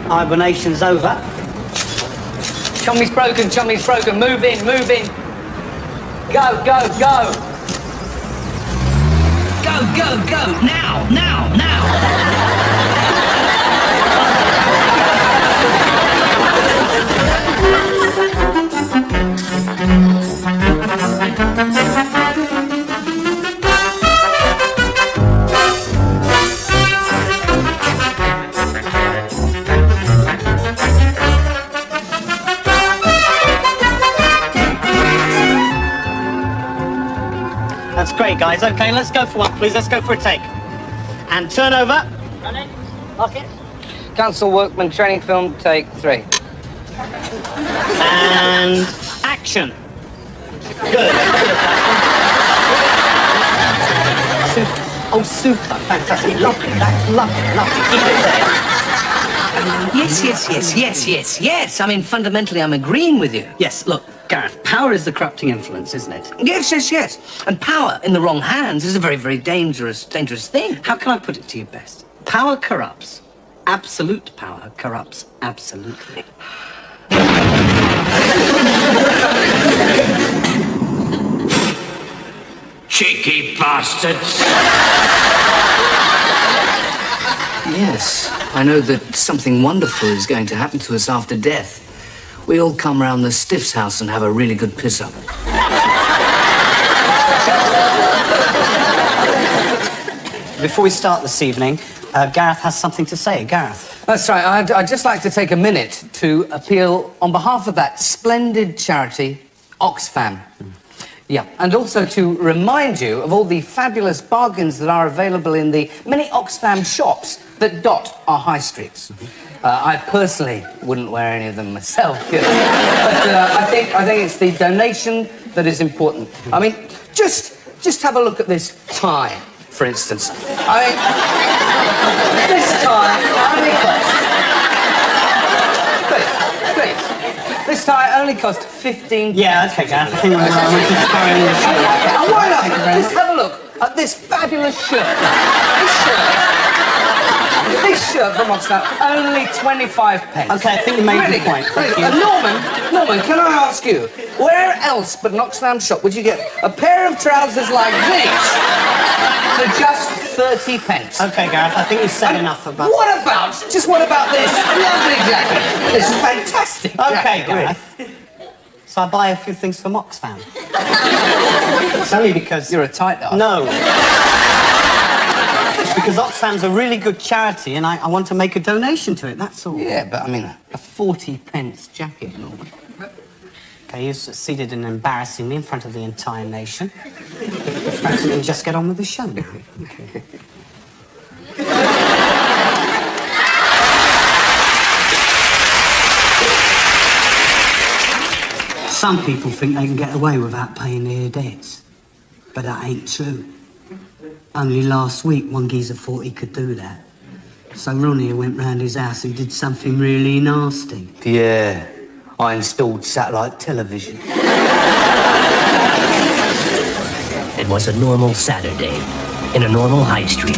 Hibernation's over. Chummy's broken, Chummy's broken. Move in, move in. Go, go, go. Go, go, go. Now, now, now. That's great, guys. Okay, let's go for one, please. Let's go for a take. And turn over. Lock it. Council Workman training film, take 3. And action. Good. Super. Oh, super. Fantastic. Lovely. That's lovely. Lovely. Keep it there. Yes. I mean, fundamentally, I'm agreeing with you. Yes, look, Gareth, power is the corrupting influence, isn't it? Yes. And power in the wrong hands is a very, very dangerous thing. How can I put it to you best? Power corrupts. Absolute power corrupts absolutely. Cheeky bastards! Yes, I know that something wonderful is going to happen to us after death. We all come round the Stiff's house and have a really good piss-up. Before we start this evening, Gareth has something to say. Gareth. That's right. I'd just like to take a minute to appeal on behalf of that splendid charity, Oxfam. Yeah, and also to remind you of all the fabulous bargains that are available in the many Oxfam shops that dot our high streets. I personally wouldn't wear any of them myself, but I think it's the donation that is important. I mean, just have a look at this tie, for instance. I mean, this tie only costs... Please. This tie only cost 15 Yeah, okay, Gareth. I think we're just carrying the show. And why not? Just have a look at this fabulous shirt. This shirt from Oxfam, only 25 pence. Okay, I think you made the point. Thank you. Norman, can I ask you, where else but an Oxfam shop would you get a pair of trousers like these for just 30 pence? Okay, Gareth, I think you've said enough about... What about this lovely jacket? This fantastic jacket. Okay, Gareth. So I buy a few things from Oxfam. It's only because... You're a tight ass. No. It's because Oxfam's a really good charity and I want to make a donation to it, that's all. Yeah, but I mean, a 40 pence jacket, Norman. Okay, you succeeded in embarrassing me in front of the entire nation. Perhaps we can just get on with the show now. Okay. Some people think they can get away without paying their debts, but that ain't true. Only last week, one geezer thought he could do that. So Ronnie went round his house and did something really nasty. Yeah, I installed satellite television. It was a normal Saturday, in a normal high street,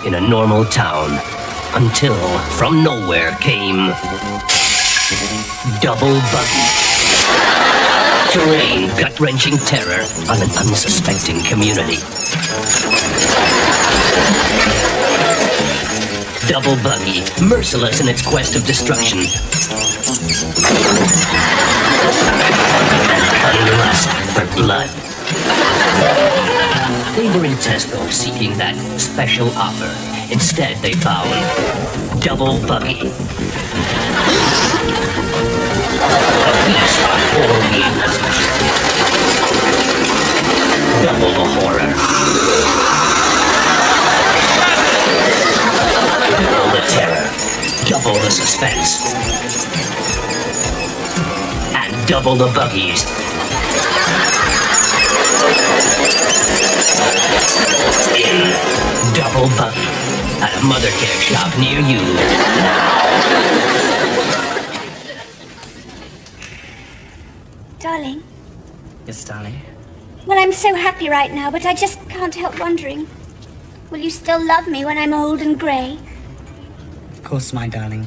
in a normal town, until from nowhere came Double Buggy. To rain gut-wrenching terror on an unsuspecting community. Double Buggy, merciless in its quest of destruction. And cunning lust for blood. They were in Tesco seeking that special offer. Instead, they found Double Buggy. A feast on Halloween. Double the horror. Double the terror. Double the suspense. And double the buggies. In Double Buggy. At a mother care shop near you now. Darling. Yes, darling? Well, I'm so happy right now, but I just can't help wondering. Will you still love me when I'm old and grey? Of course, my darling.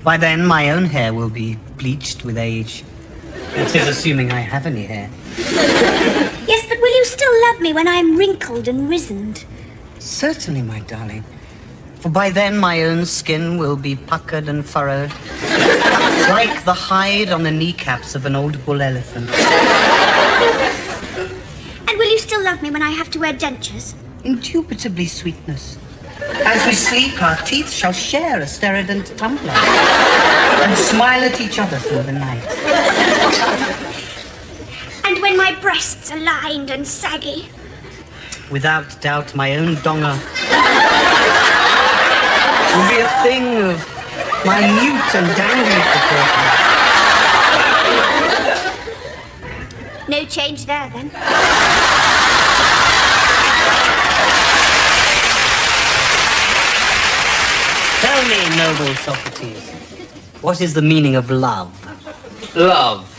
By then, my own hair will be bleached with age. It is assuming I have any hair. Yes, but will you still love me when I'm wrinkled and wizened? Certainly, my darling. For by then, my own skin will be puckered and furrowed, like the hide on the kneecaps of an old bull elephant. And will you still love me when I have to wear dentures? Indubitably, sweetness. As we sleep, our teeth shall share a sterident tumbler and smile at each other through the night. And when my breasts are lined and saggy? Without doubt, my own donger will be a thing of minute and dangling proportions. No change there, then. Tell me, noble Socrates, what is the meaning of love? Love.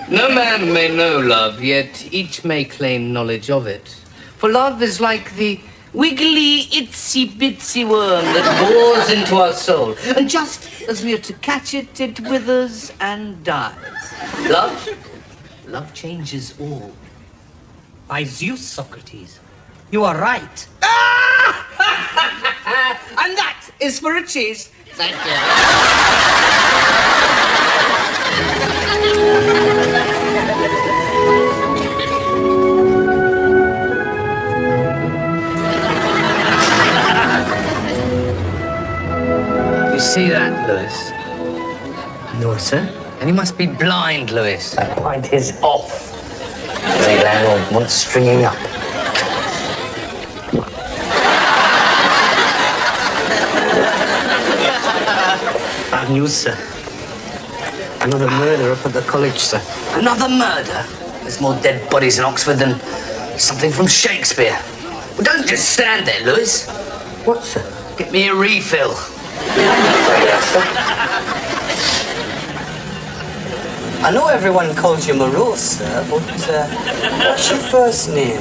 No man may know love, yet each may claim knowledge of it. For love is like the wiggly, itsy-bitsy worm that bores into our soul. And just as we are to catch it, it withers and dies. Love changes all. By Zeus, Socrates, you are right. And that is for a cheese. Thank you. You see that, Lewis? No, sir. And he must be blind, Lewis. That point is off. The landlord wants stringing up. Bad news, sir. Another murder up at the college, sir. Another murder? There's more dead bodies in Oxford than something from Shakespeare. Well, don't just stand there, Lewis. What, sir? Get me a refill. I know everyone calls you morose, sir, but what's your first name?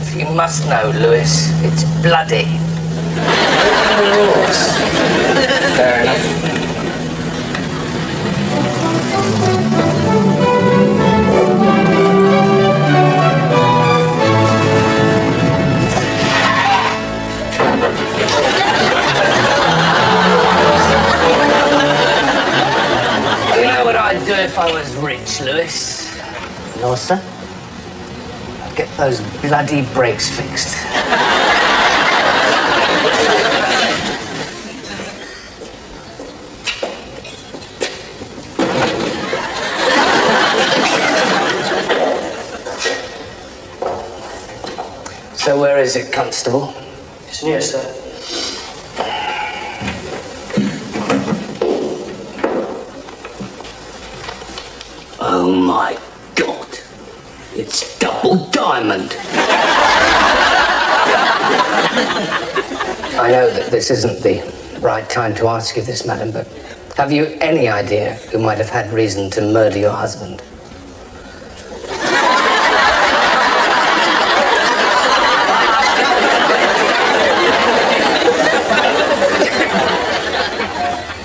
If you must know, Lewis, it's bloody. Morose. Fair enough. You know what I'd do if I was rich, Lewis? No, sir. I'd get those bloody brakes fixed. So where is it, Constable? It's near, sir. Oh my God! It's double diamond! I know that this isn't the right time to ask you this, madam, but have you any idea who might have had reason to murder your husband?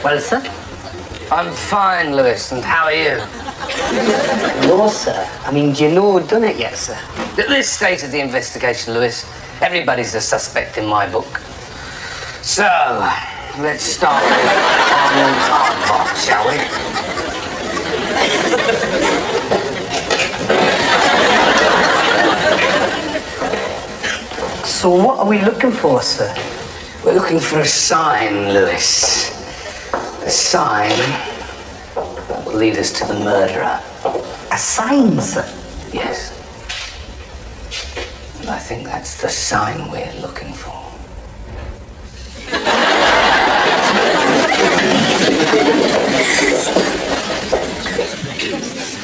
Well, sir? I'm fine, Lewis, and how are you? No, sir. I mean, do you know who done it yet, sir? At this stage of the investigation, Lewis, everybody's a suspect in my book. So, let's start with our part, shall we? So what are we looking for, sir? We're looking for a sign, Lewis. A sign that will lead us to the murderer. A sign, sir? Yes. And I think that's the sign we're looking for.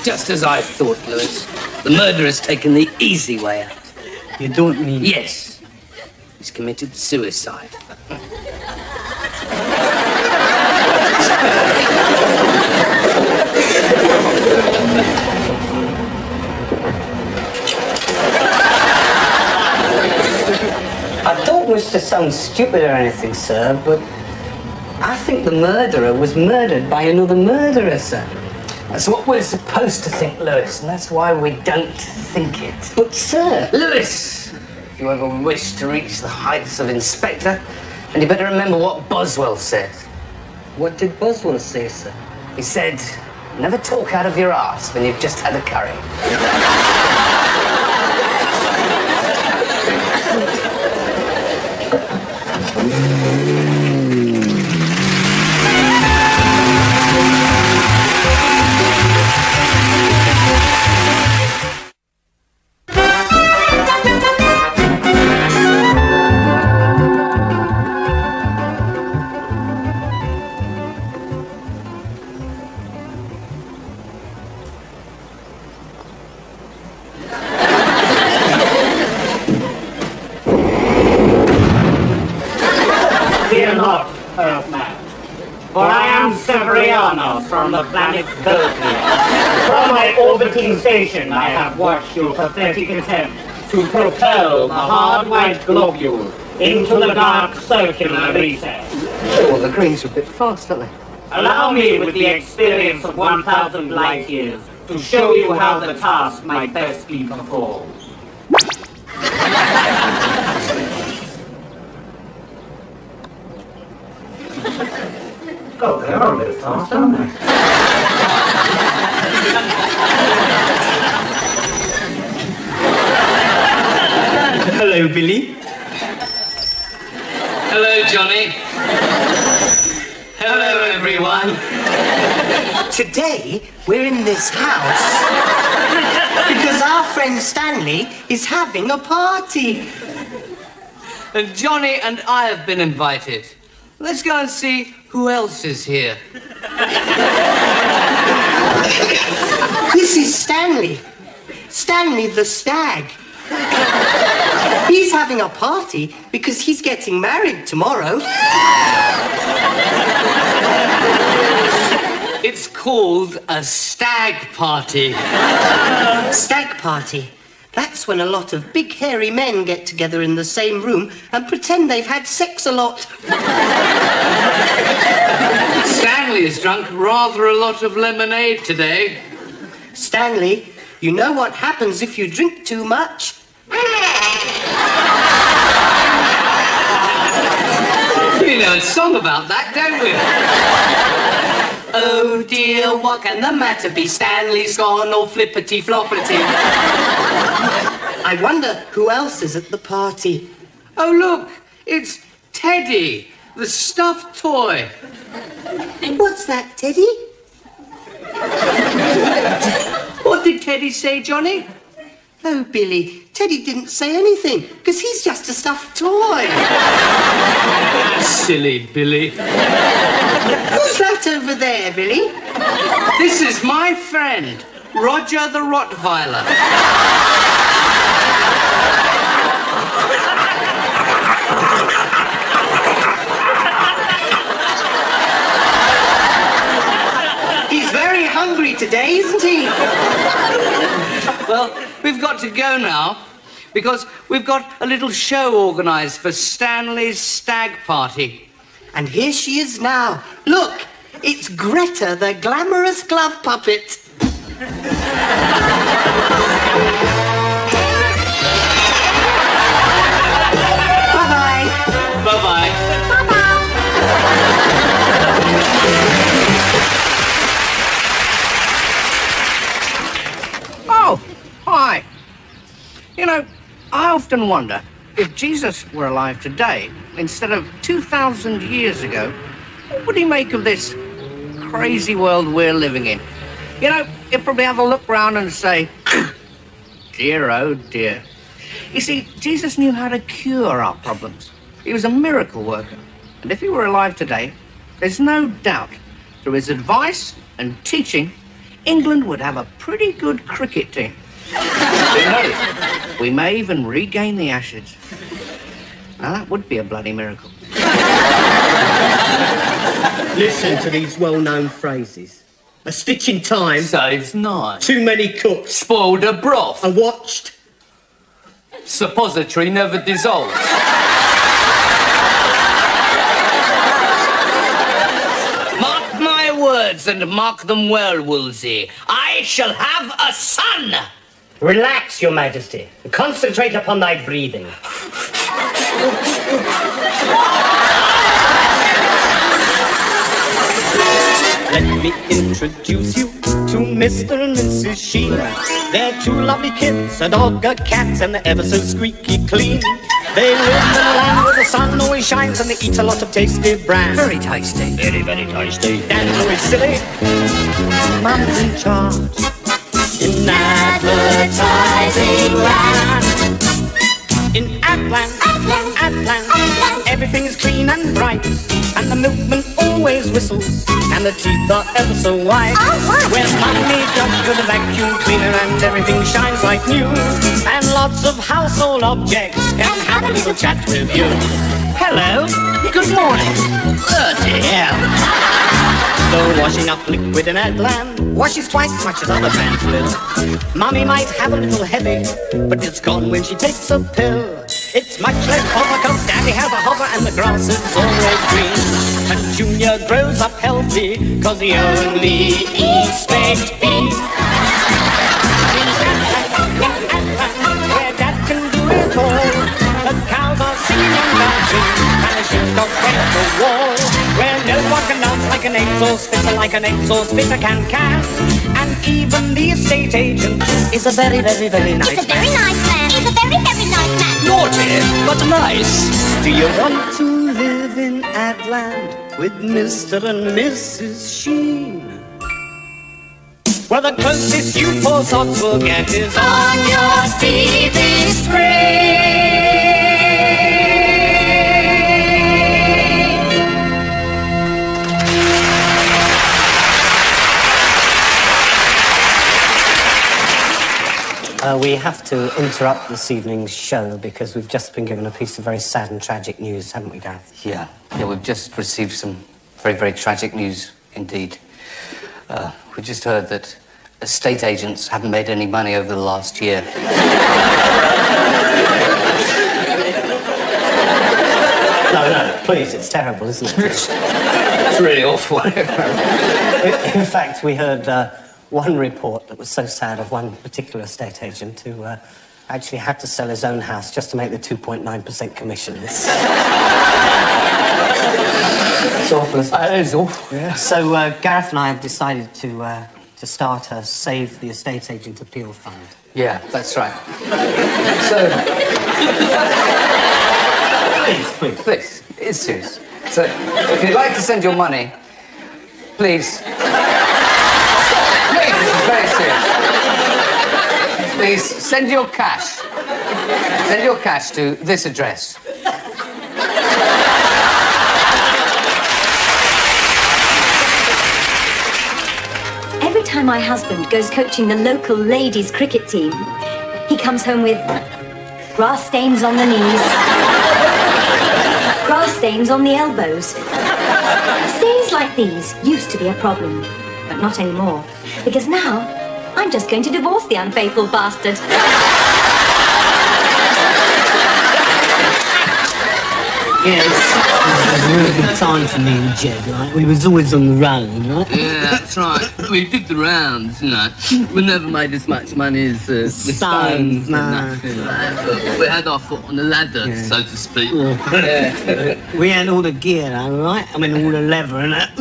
Just as I thought, Lewis. The murderer's taken the easy way out. You don't mean... Yes. He's committed suicide. I don't wish to sound stupid or anything, sir, but I think the murderer was murdered by another murderer, sir. That's what we're supposed to think, Lewis, and that's why we don't think it. But, sir... Lewis, if you ever wish to reach the heights of Inspector, then you better remember what Boswell said. What did Boswell say, sir? He said, never talk out of your arse when you've just had a curry. Fear not, Earthman, for I am Severiano from the planet Berkeley. From my orbiting station, I have watched your pathetic attempt to propel the hard white globule into the dark circular recess. Well, the Greens are a bit fast, aren't they? Allow me, with the experience of 1,000 light years, to show you how the task might best be performed. Oh, they are a bit fast, aren't they? Hello, Billy. Hello, Johnny. Hello, everyone. Today, we're in this house because our friend Stanley is having a party. And Johnny and I have been invited. Let's go and see who else is here. This is Stanley. Stanley the stag. He's having a party because he's getting married tomorrow. It's called a stag party. Stag party. That's when a lot of big hairy men get together in the same room and pretend they've had sex a lot. Stanley has drunk rather a lot of lemonade today. Stanley, you know what happens if you drink too much? We know a song about that, don't we? Oh dear, what can the matter be? Stanley's gone all flippity-floppity. I wonder who else is at the party. Oh look, it's Teddy, the stuffed toy. What's that, Teddy? What did Teddy say, Johnny? Oh, Billy, Teddy didn't say anything, because he's just a stuffed toy. Silly Billy. Who's that over there, Billy? This is my friend, Roger the Rottweiler. He's very hungry today, isn't he? Well, we've got to go now, because we've got a little show organised for Stanley's stag party. And here she is now. Look, it's Greta, the glamorous glove puppet. Bye-bye. Bye-bye. Oh, hi. You know, I often wonder if Jesus were alive today, instead of 2,000 years ago, what would he make of this crazy world we're living in? You know, he'd probably have a look round and say, dear, oh dear. You see, Jesus knew how to cure our problems. He was a miracle worker. And if he were alive today, there's no doubt, through his advice and teaching, England would have a pretty good cricket team. Who knows? We may even regain the Ashes. Now, that would be a bloody miracle. Listen to these well-known phrases. A stitch in time. Saves nine. Too many cooks. Spoiled a broth. I watched. Suppository never dissolves. words and mark them well, Wolsey. I shall have a son! Relax, Your Majesty. Concentrate upon thy breathing. Let me introduce you to Mr. and Mrs. Sheen. They're two lovely kids, a dog, a cat, and they're ever so squeaky clean. They live in a land where the sun always shines and they eat a lot of tasty bran. Very tasty. Very, very tasty. Dad's always silly. Mum's in charge. In advertising land. In Adland, everything is clean and bright, and the milkman always whistles, and the teeth are ever so white. Where Mummy jumps with a vacuum cleaner and everything shines like new, and lots of household objects can have a little chat with you. Hello. Good morning. Bloody hell. Though washing up liquid in Adland washes twice as much as other brands will. Mummy might have a little headache, but it's gone when she takes a pill. It's much less bother cause Daddy has a hover and the grass is always green. And Junior grows up healthy cause he only eats baked beef. In Adland, where Dad can do it all, the cows are singing and dancing and the sheep got paint the wall. Where no one can dance like an exhaust fitter, like an exhaust fitter can. And even the estate agent is a very, very, very nice man. He's a very nice man. He's a very, very nice man. Naughty, but nice. Do you want to live in Adland with Mr. and Mrs. Sheen? Well, the closest you poor sods will get is on your TV screen. We have to interrupt this evening's show because we've just been given a piece of very sad and tragic news, haven't we, Gareth? Yeah, we've just received some very, very tragic news indeed. We just heard that estate agents haven't made any money over the last year. No, please, it's terrible, isn't it? It's really awful. In fact, we heard one report that was so sad of one particular estate agent who actually had to sell his own house just to make the 2.9% commission. It's awful, isn't it? It is awful, yeah. So Gareth and I have decided to start a Save the Estate Agent Appeal Fund. Yeah, that's right. So... Please, it's serious. So, if you'd like to send your money, please... Please, this is very serious. Please, send your cash. Send your cash to this address. Every time my husband goes coaching the local ladies' cricket team, he comes home with grass stains on the knees, grass stains on the elbows. Stains like these used to be a problem, but not anymore, because now I'm just going to divorce the unfaithful bastard. Yeah, it was a really good time for me and Jed, right? We was always on the road, right? Yeah, that's right. We did the rounds, you know. We never made as much money as the Stones. No. And nothing like that. But we had our foot on the ladder, so to speak. We had all the gear, though, right? I mean, all the leather and that.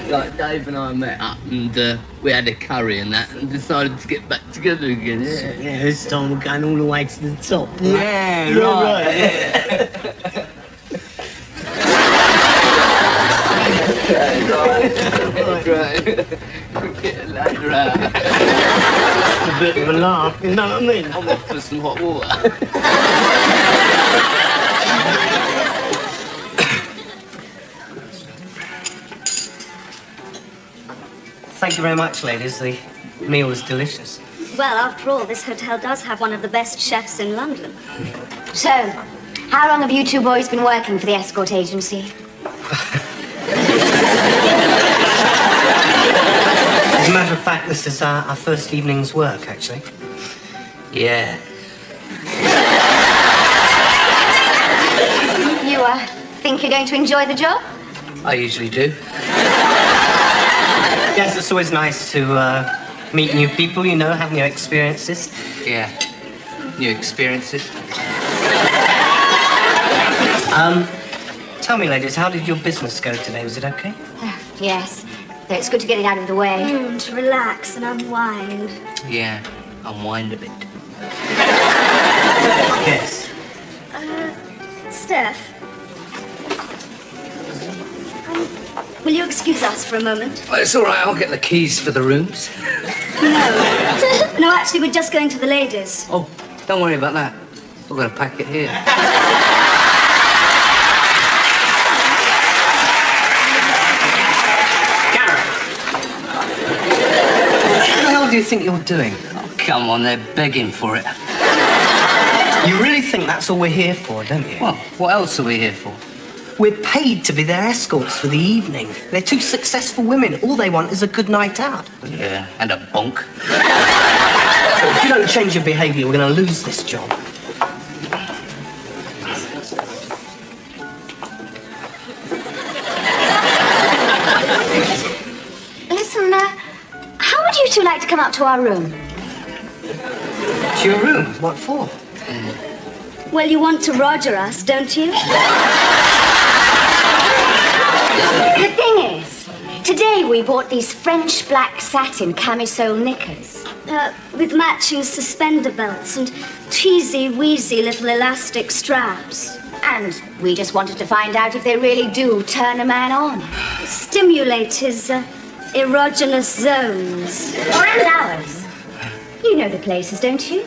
Like Dave and I met up and we had a curry and that and decided to get back together again. Yeah, this time we're going all the way to the top. Right? Yeah, right. Right. Get a ladder out. A bit of a laugh, you know what I mean? I'm off for some hot water. Thank you very much, ladies. The meal was delicious. Well, after all, this hotel does have one of the best chefs in London. So, how long have you two boys been working for the escort agency? As a matter of fact, this is our first evening's work, actually. Yeah. You, think you're going to enjoy the job? I usually do. Yes, it's always nice to meet new people, you know, have new experiences. Yeah. New experiences. Tell me, ladies, how did your business go today? Was it okay? Yes. So it's good to get it out of the way. To relax and unwind. Yeah. Unwind a bit. Yes. Steph. Will you excuse us for a moment? Oh, it's all right. I'll get the keys for the rooms. No. No, actually, we're just going to the ladies. Oh, don't worry about that. We're going to pack it here. What the hell do you think you're doing? Oh, come on. They're begging for it. You really think that's all we're here for, don't you? Well, what else are we here for? We're paid to be their escorts for the evening. They're two successful women. All they want is a good night out. Yeah, and a bonk. So if you don't change your behaviour, we're going to lose this job. Listen, how would you two like to come up to our room? To your room? What for? Well, you want to Roger us, don't you? The thing is, today we bought these French black satin camisole knickers. With matching suspender belts and teasy-weasy little elastic straps. And we just wanted to find out if they really do turn a man on. Stimulate his erogenous zones. Or and ours. You know the places, don't you?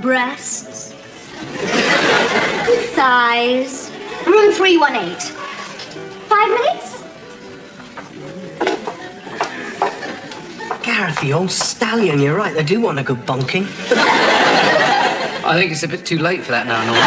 Breasts. Thighs. Room 318. 5 minutes? Gareth, you old stallion, you're right. They do want a good bonking. I think it's a bit too late for that now, Norman.